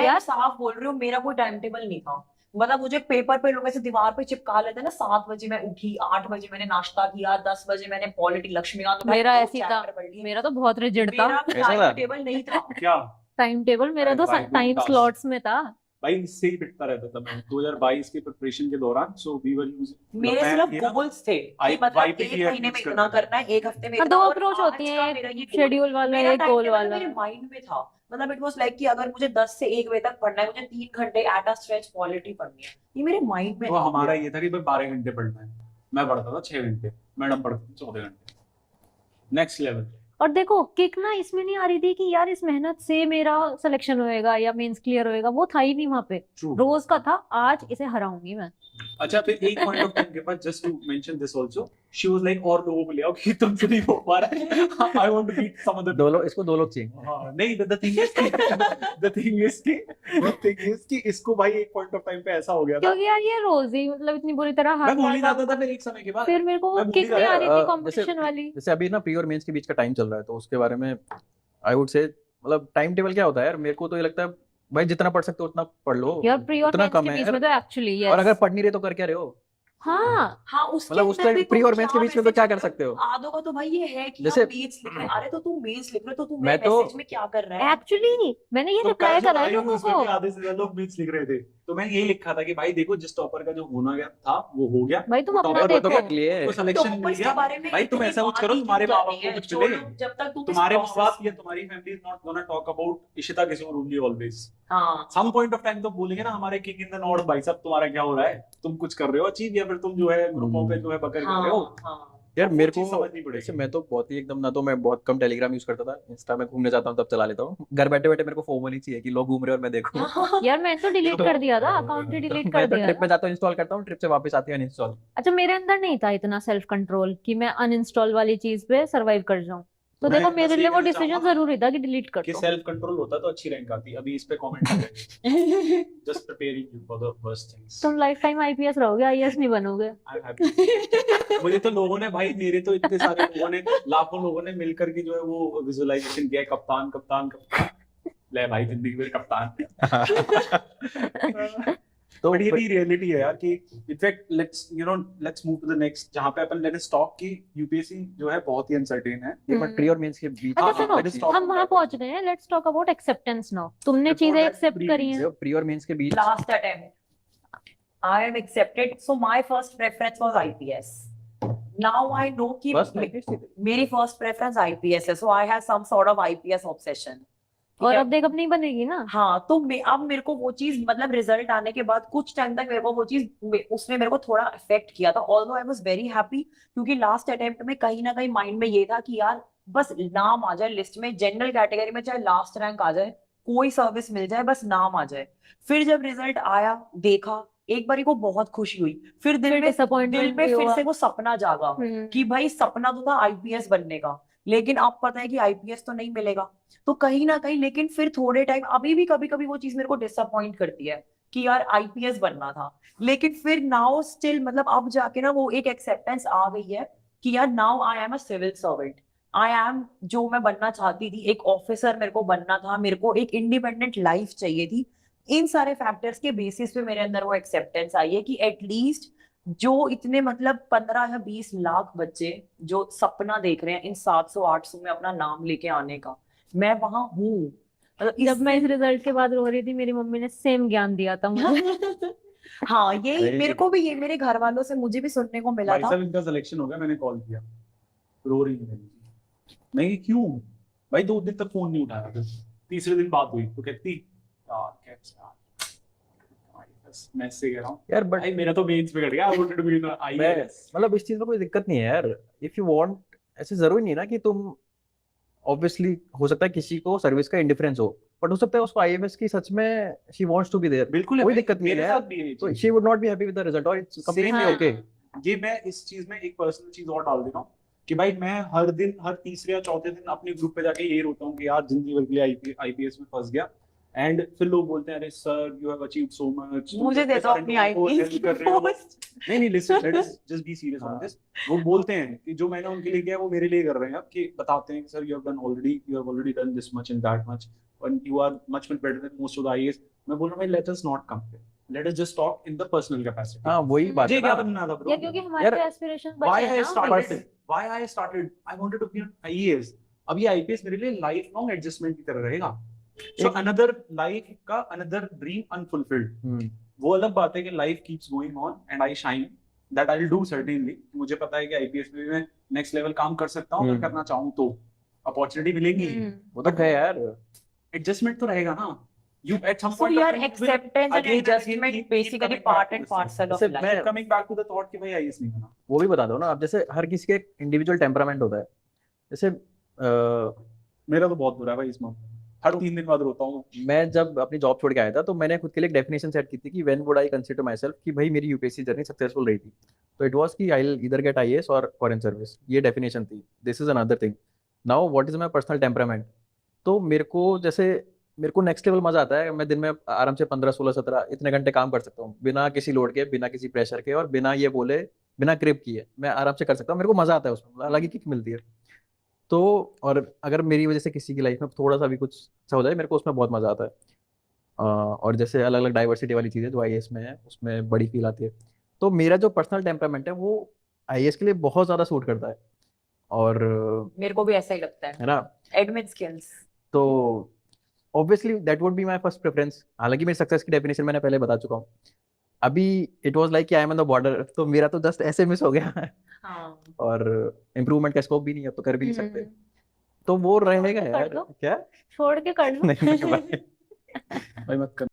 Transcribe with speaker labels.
Speaker 1: मैं
Speaker 2: यार
Speaker 1: साफ बोल रही हूँ, मेरा कोई टाइम टेबल नहीं था। मतलब मुझे पेपर पे लोग ऐसे दीवार पे चिपका लेते हैं ना, 7 बजे मैं उठी, 8 बजे मैंने नाश्ता किया, 10 बजे मैंने पॉलिटी लक्ष्मीकांत उठाई,
Speaker 2: मेरा
Speaker 1: 2
Speaker 2: ऐसी था,
Speaker 1: चैप्टर पढ़ लिए।
Speaker 2: मेरा तो बहुत रिजिड था।
Speaker 1: मेरा
Speaker 3: ऐसा
Speaker 1: टाइम
Speaker 3: था
Speaker 1: टेबल नहीं था।
Speaker 4: क्या
Speaker 2: टाइम टेबल मेरा
Speaker 4: अरे
Speaker 2: तो
Speaker 4: भाई
Speaker 2: टाइम
Speaker 4: बिंदास
Speaker 2: स्लॉट्स में था।
Speaker 4: भाई, इससे ही पिटता रहता था मैं 2022 के प्रिपरेशन के दौरान। सो वी वर यूजिंग,
Speaker 1: मेरे
Speaker 4: मैं
Speaker 1: सिर्फ
Speaker 4: ये ना
Speaker 1: गोल्स थे कि
Speaker 4: आई
Speaker 1: मतलब
Speaker 4: वाईपीटी
Speaker 1: एक महीने में
Speaker 4: यूज
Speaker 1: इतना
Speaker 4: करता था।
Speaker 1: करना है, एक हफ्ते में
Speaker 2: हाँ,
Speaker 1: इतना।
Speaker 2: दो
Speaker 1: और
Speaker 2: अप्रोच होती
Speaker 1: आज
Speaker 2: है,
Speaker 1: का
Speaker 2: एक
Speaker 1: मेरा ये गोल,
Speaker 2: शेड्यूल वाला
Speaker 1: मेरा
Speaker 2: एक
Speaker 1: टाइम
Speaker 2: गोल
Speaker 1: टेबल
Speaker 2: वाला।
Speaker 1: मेरे माइंड में था। मतलब इट वाज लाइक कि अगर मुझे 10 से 1 बजे तक पढ़ना है, मुझे 3 घंटे एट अ स्ट्रेच पॉलिटी पढ़नी है, ये मेरे माइंड में
Speaker 4: तो
Speaker 1: था।
Speaker 4: हमारा ये था कि भाई 12 घंटे पढ़ना है, मैं पढ़ता था 6 घंटे, मैडम पढ़ती थी 14 घंटे। Next level.
Speaker 2: और देखो किक ना इसमें नहीं आ रही थी कि यार इस मेहनत से मेरा सिलेक्शन होएगा या मेंस क्लियर होएगा, वो था ही नहीं वहां पे।
Speaker 4: ट्रू।
Speaker 2: रोज का था, आज इसे हराऊंगी मैं।
Speaker 4: अच्छा, फिर एक पॉइंट ऑफ टाइम के बाद, just to mention this also, she was like और लोगों को ले आओ कि तुमसे नहीं हो पा रहा है, I want to beat some other.
Speaker 3: दो लोग, इसको 2 लोग चाहिए।
Speaker 4: हाँ नहीं, द थिंग इज कि इसको भाई एक पॉइंट ऑफ टाइम पे ऐसा हो गया था,
Speaker 2: क्योंकि यार ये रोज ही मतलब इतनी बुरी तरह
Speaker 4: मैं
Speaker 2: हार
Speaker 4: भूल ही
Speaker 2: मार
Speaker 4: जाता था फिर एक समय के बाद।
Speaker 2: फिर मेरे को
Speaker 4: मैं भूल ही
Speaker 2: किक नहीं
Speaker 4: जाता
Speaker 2: आ रही थी
Speaker 3: जैसे
Speaker 2: कंपटीशन वाली।
Speaker 3: जैसे अभी ना प्री और मेंस के बीच का टाइम चल रहा है, तो उसके बारे में आई वुड से मतलब टाइम टेबल क्या होता है यार, मेरे को तो ये लगता है भाई जितना पढ़ सकते हो उतना पढ़ लो,
Speaker 2: यार प्री और
Speaker 3: उतना
Speaker 2: मेंस
Speaker 3: कम
Speaker 2: के
Speaker 3: है
Speaker 2: बीच
Speaker 3: यार।
Speaker 2: में तो एक्चुअली
Speaker 3: और अगर
Speaker 2: यस।
Speaker 3: पढ़ नहीं रहे तो कर क्या रहे हो?
Speaker 2: हाँ
Speaker 1: हाँ, उसके
Speaker 3: मतलब उस
Speaker 1: अंदर भी
Speaker 3: टाइम प्री
Speaker 1: तुम
Speaker 3: और मेंस के
Speaker 1: क्या
Speaker 3: बीच में तो
Speaker 1: मैसेज
Speaker 3: क्या
Speaker 1: लिख
Speaker 3: कर
Speaker 1: रहे हो?
Speaker 3: सकते हो?
Speaker 1: आदों का तो भाई ये है कि
Speaker 3: जैसे
Speaker 1: हम मेंस लिख रहे हैं, अरे तो तू मेंस लिख रहे हो तो तू
Speaker 3: मैं
Speaker 1: मेरे
Speaker 3: तो
Speaker 1: मैसेज में क्या कर रहा है?
Speaker 2: एक्चुअली मैंने ये
Speaker 4: तो
Speaker 2: रिप्लाई
Speaker 4: कल जो
Speaker 2: करा है
Speaker 4: आई
Speaker 2: लोगों
Speaker 4: उसमें
Speaker 2: को।
Speaker 4: भी आधे से ज्यादा लोग मीम्स लिख रहे थे, तो मैंने यही लिखा था कि भाई देखो, जिस टॉपर का जो होना गया था वो हो गया,
Speaker 2: भाई तुम अपना
Speaker 4: टॉपर
Speaker 3: वो तो
Speaker 2: देखो।
Speaker 3: कर लिए।
Speaker 4: को सिलेक्शन मिल
Speaker 1: टॉपर्स के
Speaker 4: गया।
Speaker 1: बारे में
Speaker 4: भाई तुम
Speaker 1: इतनी
Speaker 4: ऐसा कुछ
Speaker 1: बात
Speaker 4: करो,
Speaker 1: ही
Speaker 4: तुम्हारे
Speaker 1: क्यों
Speaker 4: माँ
Speaker 1: करनी
Speaker 4: बाप को
Speaker 1: है?
Speaker 4: कुछ
Speaker 1: जो
Speaker 4: मिले,
Speaker 1: लोग जब तक तुम इस
Speaker 4: तुम्हारे माँ बाप
Speaker 1: प्रोसेस,
Speaker 4: या तुम्हारी family is not gonna talk about Ishita Kishore only always.
Speaker 1: हाँ
Speaker 4: सम पॉइंट ऑफ टाइम तो बोलेंगे ना हमारे किक इन द नॉर्थ, भाई साहब तुम्हारा क्या हो रहा है, तुम कुछ कर रहे हो अचीव, या फिर तुम जो है ग्रुपों पे जो है बकर कर रहे हो।
Speaker 1: हाँ हाँ।
Speaker 3: यार
Speaker 4: तो वो
Speaker 3: मेरे
Speaker 4: चीज़
Speaker 3: को
Speaker 4: समझनी
Speaker 3: जैसे
Speaker 4: पड़ेगी।
Speaker 3: मैं तो बहुत ही एकदम, ना तो मैं बहुत कम टेलीग्राम यूज करता था, इंस्टा में घूमने जाता हूँ तब चला लेता हूँ, घर बैठे बैठे मेरे को फोमो नहीं चाहिए कि लोग घूम रहे हैं और मैं देखूँ।
Speaker 2: यार मैंने तो डिलीट
Speaker 3: तो
Speaker 2: कर दिया था, अकाउंट ही डिलीट कर
Speaker 3: मैं तो
Speaker 2: दिया
Speaker 3: ट्रिप
Speaker 2: था।
Speaker 3: पे जाता हूँ, इंस्टॉल करता हूँ, ट्रिप से वापस आती है अनइंस्टॉल।
Speaker 2: अच्छा मेरे अंदर नहीं था इतना सेल्फ कंट्रोल कि मैं अनइंस्टॉल वाली चीज पे सरवाइव कर जाऊं, तो
Speaker 4: मैं
Speaker 2: देखो
Speaker 4: बस
Speaker 2: मेरे
Speaker 4: ये
Speaker 2: लिए वो
Speaker 4: कहना
Speaker 2: डिसीजन
Speaker 4: चाहूंगा
Speaker 2: जरूरी था कि डिलीट कर
Speaker 4: कि
Speaker 2: दो।
Speaker 4: सेल्फ कंट्रोल होता तो अच्छी रैंक आती। अभी इस पे कमेंट करेंगे, just preparing you for the worst things.
Speaker 2: तुम लाइफ टाइम आईपीएस रहोगे, आईएएस नहीं बनोगे।
Speaker 4: I am happy. मुझे तो लोगों ने भाई, मेरे तो इतने सारे लोगों ने, लाखों लोगों ने मिलकर के जो है वो विजुअलाइजेशन किया, कप्तान कप्तान कप्तान। ले भाई, जिंदगी में कप्तान।
Speaker 3: तो
Speaker 4: बट ये भी रियलिटी है यार कि in fact let's move to the next, जहां पे अपन लेट्स टॉक की यूपीएससी जो है बहुत ही अनसर्टेन है।
Speaker 3: एक बार प्री और मेंस के बीच
Speaker 2: अच्छा
Speaker 4: हाँ,
Speaker 2: सुनो,
Speaker 4: let us talk
Speaker 2: हम
Speaker 4: about
Speaker 2: वहां
Speaker 4: that.
Speaker 2: पहुंच गए हैं, let's talk about acceptance now. तुमने
Speaker 4: Before
Speaker 2: चीजें
Speaker 4: that,
Speaker 2: एक्सेप्ट करी हैं।
Speaker 3: प्री और मेंस के बीच
Speaker 1: Last attempt, I am accepted. So my first preference was IPS. Now I know कि
Speaker 3: फर्स्ट
Speaker 1: मेरी first preference IPS है, so I have some sort of IPS obsession. ठीक
Speaker 2: और
Speaker 1: है?
Speaker 2: अब देख अब नहीं बनेगी ना।
Speaker 1: हाँ, तो अब मेरे को वो चीज, मतलब रिजल्ट आने के बाद कुछ टाइम तक मेरे को वो चीज, उसने मेरे को थोड़ा अफेक्ट किया था। Although I was very happy, क्योंकि लास्ट अटेम्प्ट में कहीं ना कहीं माइंड में ये था कि यार बस नाम आ जाए लिस्ट में, जनरल कैटेगरी में चाहे लास्ट रैंक आ जाए, कोई सर्विस मिल जाए, बस नाम आ जाए। फिर जब रिजल्ट आया, देखा, एक बारी को बहुत खुशी हुई, फिर दिल
Speaker 2: फिर
Speaker 1: में
Speaker 2: डिसअपॉइंटमेंट भी
Speaker 1: फिर
Speaker 2: हुआ।
Speaker 1: से वो सपना जागा कि भाई सपना तो था आईपीएस बनने का, लेकिन अब पता है कि आईपीएस तो नहीं मिलेगा। तो कहीं ना कहीं, लेकिन फिर थोड़े टाइम, अभी भी कभी कभी वो चीज मेरे को डिसअपॉइंट करती है कि यार आईपीएस बनना था, लेकिन फिर नाउ स्टिल, मतलब अब जाके ना वो एक एक्सेप्टेंस आ गई है कि यार now I am a civil servant. I am जो मैं बनना चाहती थी, एक ऑफिसर मेरे को बनना था, मेरे को एक इंडिपेंडेंट लाइफ चाहिए थी। इन सारे फैक्टर्स के बेसिस पे मेरे अंदर वो एक्सेप्टेंस आई है कि एटलीस्ट जो इतने मतलब 15 या 20 लाख बच्चे जो सपना देख रहे हैं इन 700-800 में अपना नाम लेके आने का, मैं वहां हूँ। मतलब
Speaker 2: जब मैं इस रिजल्ट के बाद रो रही थी, मेरी मम्मी ने सेम ज्ञान दिया था मुझे।
Speaker 1: हाँ, यही
Speaker 3: भाई-
Speaker 1: मेरे को भी, ये मेरे घर वालों से मुझे भी सुनने को मिला
Speaker 4: भाई
Speaker 1: था।
Speaker 4: साहब इनका सिलेक्शन हो गया, मैंने कॉल किया, रो रही है। नहीं क्यों भाई, 2 दिन तक फोन नहीं उठाया था, तीसरे दिन बात हुई तो कहती यार कैसे यार, बस मैं इससे कह रहा हूँ
Speaker 3: यार बट
Speaker 4: भाई मेरा तो मेंस पे कट गया, I wanted to be in IAS.
Speaker 3: मतलब इस चीज में कोई दिक्कत नहीं है यार, इफ यू वांट, ऐसे जरूरी नहीं ना कि तुम, ऑब्वियसली हो सकता है किसी को सर्विस का इंडिफरेंस हो, बट हो सकता है उसको आईएमएस की सच में she wants to be there,
Speaker 4: बिल्कुल है
Speaker 3: कोई
Speaker 4: भाई,
Speaker 3: दिक्कत नहीं
Speaker 4: मेरे
Speaker 3: है
Speaker 4: साथ भी है ये
Speaker 3: तो
Speaker 4: चीज।
Speaker 3: She would not be happy with the result और इट्स कंप्लीटली
Speaker 2: हाँ।
Speaker 3: ओके।
Speaker 4: ये मैं इस चीज में एक पर्सनल चीज और डाल दे रहा हूँ कि भाई मैं हर दिन, हर तीसरे या चौथे दिन अपने ग्रुप पे जाके ये रोता हूँ कि यार जिंदगी भर के लिए आईपीएस में फंस गया। एंड फिर लोग बोलते हैं अरे sir you have achieved so much,
Speaker 1: मुझे दे दो अपनी आईपीएस
Speaker 4: कर रहे हो। नहीं listen, let us just be serious on this. वो बोलते हैं कि जो मैंने उनके लिए किया वो मेरे लिए कर रहे हैं अब, कि बताते हैं sir you have done already, you have already done this much and that much, and you are much better than most of the IAS, मैं बोल रहा हूँ भाई let us not compare, let us just talk in the personal capacity.
Speaker 3: हाँ वही बात
Speaker 4: मुझे
Speaker 3: है
Speaker 4: क्या
Speaker 3: ना।
Speaker 4: बनना था bro?
Speaker 2: या क्योंकि हमारे
Speaker 3: यार,
Speaker 2: पे एस्पिरेशन
Speaker 4: why
Speaker 2: बचे हैं
Speaker 4: I
Speaker 2: ना
Speaker 4: started, why I started, I wanted to be an IAS. अब ये IPS मेरे लिए लाइफ लॉन्ग एडजस्टमेंट की तरह रहेगा. So another life का another dream unfulfilled. वो अलग बात है कि life keeps going on and I shine. That I'll do certainly. मुझे पता है कि IPS में भी मैं next level काम कर सकता हूँ, अगर करना चाहूँ तो अपॉर्चुनिटी मिलेगी.
Speaker 3: वो तो है यार।
Speaker 4: एडजस्टमेंट तो रहेगा ना. You at some
Speaker 1: So
Speaker 4: point of
Speaker 1: यार
Speaker 4: time you will
Speaker 1: acceptance and
Speaker 4: again
Speaker 1: adjustment
Speaker 4: keep
Speaker 1: basically
Speaker 4: coming
Speaker 1: part
Speaker 4: back to
Speaker 1: and
Speaker 4: this thing.
Speaker 1: parcel of
Speaker 3: जैसे
Speaker 1: life.
Speaker 3: मैं
Speaker 4: Keep coming back to the thought कि भाई IAS नहीं बना.
Speaker 3: वो भी बता दो ना, अब जैसे हर किसी के इंडिविजुअल टेम्परामेंट होता है। जैसे
Speaker 4: मेरा तो बहुत बुरा है भाई इसमें. हर 3 दिन बाद रोता हूँ.
Speaker 3: मैं जब अपनी जॉब छोड़ के आया था तो मैंने खुद के लिए एक डेफिनेशन सेट की थी कि when would I consider my self कि भाई मेरी यूपीएससी जर्नी सक्सेसफुल रही थी। तो इट वाज कि I will either get IAS और फॉरेन सर्विस, ये डेफिनेशन थी। This is another thing. Now what is my personal temperament. तो मेरे को नेक्स्ट लेवल मजा आता है। मैं दिन में आराम से 15 16 17 इतने घंटे काम कर सकता हूँ बिना किसी लोड के, बिना किसी प्रेशर के और बिना ये बोले, बिना क्रिप किए मैं आराम से कर सकता हूँ। मेरे को मजा आता है उसमें, अलग ही किक मिलती है। तो और अगर मेरी वजह से किसी की लाइफ में थोड़ा सा भी कुछ अच्छा हो जाए, मेरे को उसमें बहुत मजा आता है। और जैसे अलग अलग डाइवर्सिटी वाली चीज़ें जो आईएएस में है उसमें बड़ी फील आती है। तो मेरा जो पर्सनल टेम्परामेंट है वो आईएएस के लिए बहुत ज़्यादा सूट करता है। और
Speaker 1: मेरे को भी ऐसा ही लगता
Speaker 3: है
Speaker 1: है.
Speaker 3: ना,
Speaker 1: Admit skills.
Speaker 3: तो obviously that would be my first preference. हालांकि मेरी सक्सेस की डेफिनेशन मैंने पहले बता चुका हूँ। अभी इट वाज लाइक कि I am on the border, तो मेरा तो जस्ट ऐसे मिस हो गया
Speaker 1: हाँ.
Speaker 3: और इम्प्रूवमेंट का स्कोप भी नहीं है, अब तो कर भी नहीं सकते।
Speaker 2: हम्म,
Speaker 3: तो वो रहेगा
Speaker 2: कर
Speaker 3: यार।
Speaker 2: दो।
Speaker 3: क्या
Speaker 2: छोड़ के कर लो
Speaker 3: नहीं भाई
Speaker 4: भाई मत कर.